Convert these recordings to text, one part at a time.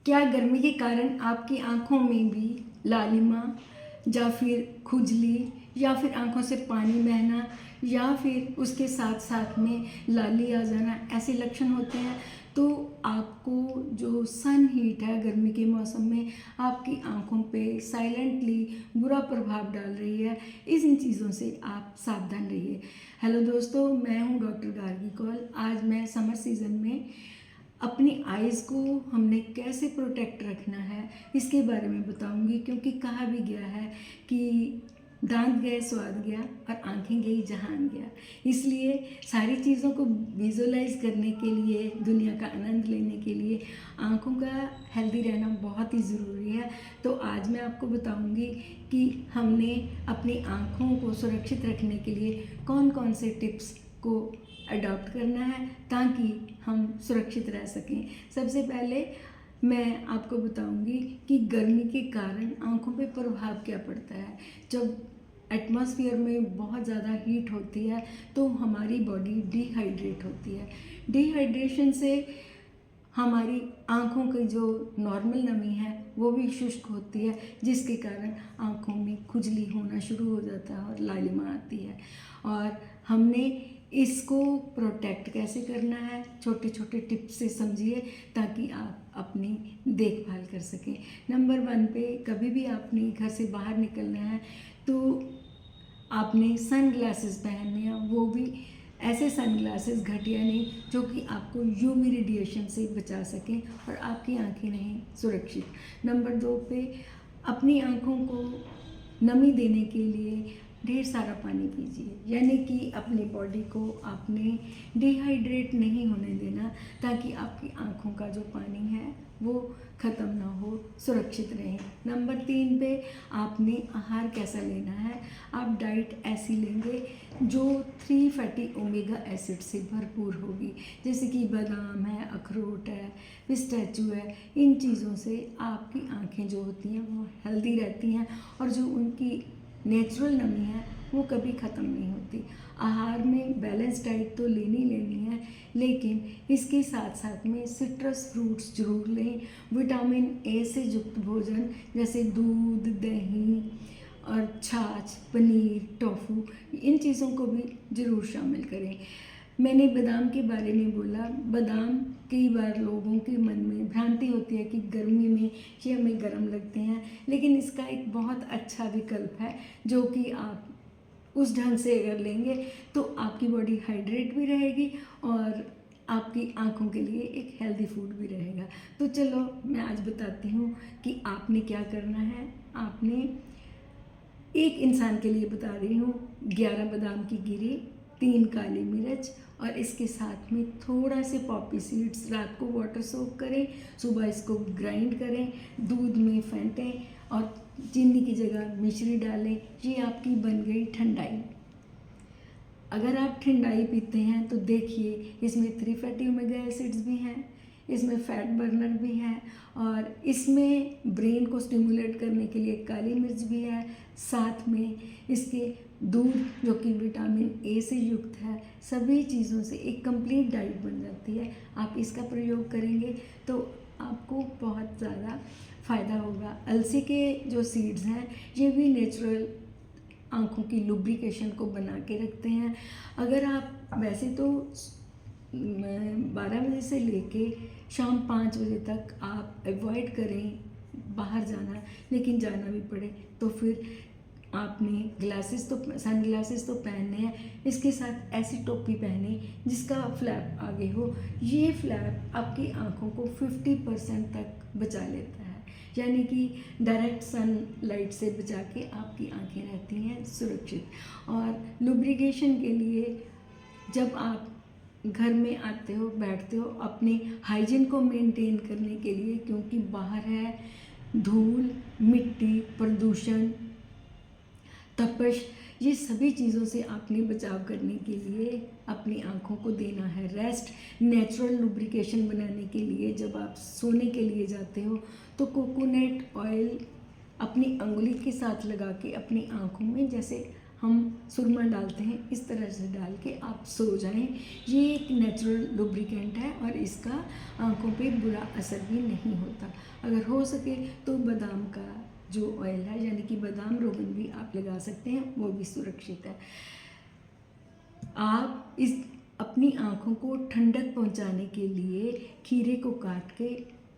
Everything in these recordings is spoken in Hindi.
क्या गर्मी के कारण आपकी आँखों में भी लालिमा या फिर खुजली या फिर आँखों से पानी बहना या फिर उसके साथ साथ में लाली आ जाना ऐसे लक्षण होते हैं? तो आपको जो सन हीट है गर्मी के मौसम में आपकी आँखों पे साइलेंटली बुरा प्रभाव डाल रही है। इन चीज़ों से आप सावधान रहिए। हेलो दोस्तों, मैं हूँ डॉक्टर गार्गी कौल। आज मैं समर सीज़न में अपनी आइज़ को हमने कैसे प्रोटेक्ट रखना है इसके बारे में बताऊंगी, क्योंकि कहा भी गया है कि दांत गए स्वाद गया और आंखें गई जहान गया। इसलिए सारी चीज़ों को विजुअलाइज करने के लिए, दुनिया का आनंद लेने के लिए आंखों का हेल्दी रहना बहुत ही ज़रूरी है। तो आज मैं आपको बताऊंगी कि हमने अपनी आंखों को सुरक्षित रखने के लिए कौन कौन से टिप्स को अडॉप्ट करना है ताकि हम सुरक्षित रह सकें। सबसे पहले मैं आपको बताऊंगी कि गर्मी के कारण आंखों पे प्रभाव क्या पड़ता है। जब एटमॉस्फेयर में बहुत ज़्यादा हीट होती है तो हमारी बॉडी डिहाइड्रेट होती है। डिहाइड्रेशन से हमारी आँखों की जो नॉर्मल नमी है वो भी शुष्क होती है, जिसके कारण आँखों में खुजली होना शुरू हो जाता है और लालिमा आती है। और हमने इसको प्रोटेक्ट कैसे करना है, छोटे छोटे टिप्स से समझिए ताकि आप अपनी देखभाल कर सकें। नंबर 1 पे, कभी भी आपने घर से बाहर निकलना है तो आपने सन ग्लासेस पहनने हैं, वो भी ऐसे सन ग्लासेस घटिया नहीं जो कि आपको यूवी रेडिएशन से बचा सकें और आपकी आंखें रहें सुरक्षित। नंबर 2 पे, अपनी आंखों को नमी देने के लिए ढेर सारा पानी पीजिए, यानी कि अपनी बॉडी को आपने डिहाइड्रेट नहीं होने देना ताकि आपकी आंखों का जो पानी है वो ख़त्म ना हो, सुरक्षित रहें। नंबर 3 पे, आपने आहार कैसा लेना है। आप डाइट ऐसी लेंगे जो 3 फैटी ओमेगा एसिड से भरपूर होगी, जैसे कि बादाम है, अखरोट है, पिस्ताचियो है। इन चीज़ों से आपकी आंखें जो होती हैं वो हेल्दी रहती हैं और जो उनकी नेचुरल नमी है वो कभी ख़त्म नहीं होती। आहार में बैलेंस डाइट तो लेनी है, लेकिन इसके साथ साथ में सिट्रस फ्रूट्स जरूर लें। विटामिन ए से युक्त भोजन जैसे दूध, दही और छाछ, पनीर, टोफू, इन चीज़ों को भी ज़रूर शामिल करें। मैंने बादाम के बारे में बोला। बादाम कई बार लोगों के मन में भ्रांति होती है कि गर्मी में ये हमें गर्म लगते हैं, लेकिन इसका एक बहुत अच्छा विकल्प है जो कि आप उस ढंग से अगर लेंगे तो आपकी बॉडी हाइड्रेट भी रहेगी और आपकी आंखों के लिए एक हेल्दी फूड भी रहेगा। तो चलो मैं आज बताती हूँ कि आपने क्या करना है। आपने एक इंसान के लिए बता रही हूँ, 11 बादाम की गिरी, 3 काली मिर्च और इसके साथ में थोड़ा से पॉपी सीड्स। रात को वाटर सोक करें, सुबह इसको ग्राइंड करें, दूध में फेंटें और चीनी की जगह मिश्री डालें। ये आपकी बन गई ठंडाई। अगर आप ठंडाई पीते हैं तो देखिए इसमें 3 फैटी ओमेगा एसिड्स भी हैं, इसमें फैट बर्नर भी है और इसमें ब्रेन को स्टिमुलेट करने के लिए काली मिर्च भी है। साथ में इसके दूध जो कि विटामिन ए से युक्त है। सभी चीज़ों से एक कंप्लीट डाइट बन जाती है। आप इसका प्रयोग करेंगे तो आपको बहुत ज़्यादा फ़ायदा होगा। अलसी के जो सीड्स हैं ये भी नेचुरल आँखों की लुब्रिकेशन को बना के रखते हैं। अगर आप वैसे तो 12 बजे से लेके शाम 5 बजे तक आप अवॉइड करें बाहर जाना, लेकिन जाना भी पड़े तो फिर आपने सन ग्लासेस तो पहनने हैं, इसके साथ ऐसी टोपी पहने जिसका फ्लैप आगे हो। ये फ्लैप आपकी आंखों को 50% तक बचा लेता है, यानी कि डायरेक्ट सन लाइट से बचा के आपकी आंखें रहती हैं सुरक्षित। और लुब्रिकेशन के लिए जब आप घर में आते हो, बैठते हो, अपने हाइजीन को मेंटेन करने के लिए, क्योंकि बाहर है धूल, मिट्टी, प्रदूषण, तपश, ये सभी चीज़ों से आपने बचाव करने के लिए अपनी आँखों को देना है रेस्ट। नेचुरल लुब्रिकेशन बनाने के लिए जब आप सोने के लिए जाते हो तो कोकोनट ऑयल अपनी अंगुली के साथ लगा के अपनी आँखों में जैसे हम सुरमा डालते हैं, इस तरह से डाल के आप सो जाएं। ये एक नेचुरल लुब्रिकेंट है और इसका आँखों पे बुरा असर भी नहीं होता। अगर हो सके तो बादाम का जो ऑयल है यानी कि बादाम रोगन भी आप लगा सकते हैं, वो भी सुरक्षित है। आप इस अपनी आँखों को ठंडक पहुँचाने के लिए खीरे को काट के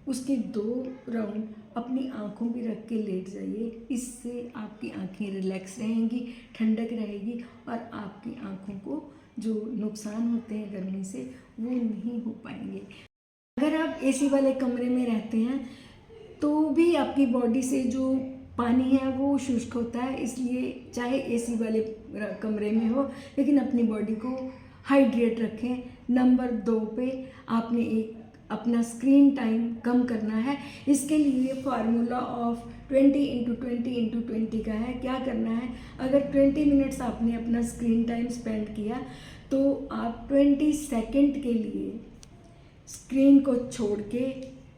उसके 2 राउंड अपनी आँखों में रख के लेट जाइए। इससे आपकी आँखें रिलैक्स रहेंगी, ठंडक रहेगी और आपकी आँखों को जो नुकसान होते हैं गर्मी से वो नहीं हो पाएंगे। अगर आप एसी वाले कमरे में रहते हैं तो भी आपकी बॉडी से जो पानी है वो शुष्क होता है, इसलिए चाहे एसी वाले कमरे में हो लेकिन अपनी बॉडी को हाइड्रेट रखें। नंबर 2 पे आपने अपना स्क्रीन टाइम कम करना है। इसके लिए फार्मूला ऑफ 20x20x20 का है। क्या करना है, अगर 20 मिनट्स आपने अपना स्क्रीन टाइम स्पेंड किया तो आप 20 सेकंड के लिए स्क्रीन को छोड़ के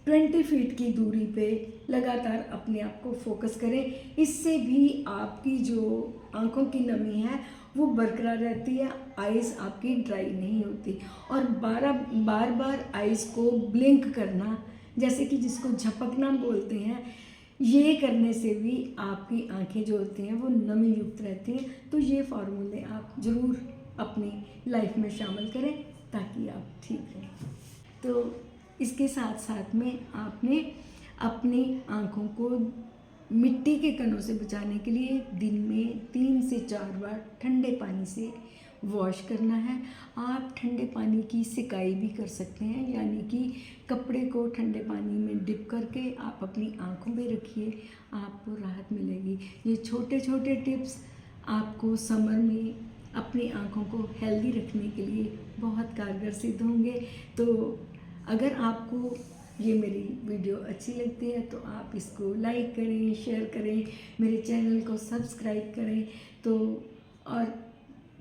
20 फीट की दूरी पे लगातार अपने आप को फोकस करें। इससे भी आपकी जो आँखों की नमी है वो बरकरार रहती है, आइज़ आपकी ड्राई नहीं होती। और बार बार आइज़ को ब्लिंक करना, जैसे कि जिसको झपकना बोलते हैं, ये करने से भी आपकी आंखें जो होती हैं वो नमी युक्त रहती हैं। तो ये फार्मूले आप ज़रूर अपनी लाइफ में शामिल करें ताकि आप ठीक रहें। तो इसके साथ साथ में आपने अपनी आँखों को मिट्टी के कणों से बचाने के लिए दिन में 3 से 4 बार ठंडे पानी से वॉश करना है। आप ठंडे पानी की सिकाई भी कर सकते हैं, यानी कि कपड़े को ठंडे पानी में डिप करके आप अपनी आँखों पे रखिए, आपको राहत मिलेगी। ये छोटे छोटे टिप्स आपको समर में अपनी आँखों को हेल्दी रखने के लिए बहुत कारगर सिद्ध होंगे। तो अगर आपको ये मेरी वीडियो अच्छी लगती है तो आप इसको लाइक करें, शेयर करें, मेरे चैनल को सब्सक्राइब करें। तो और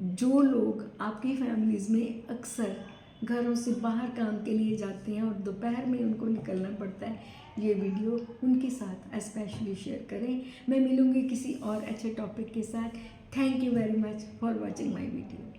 जो लोग आपकी फैमिलीज़ में अक्सर घरों से बाहर काम के लिए जाते हैं और दोपहर में उनको निकलना पड़ता है, ये वीडियो उनके साथ स्पेशली शेयर करें। मैं मिलूँगी किसी और अच्छे टॉपिक के साथ। Thank you very much for watching my video.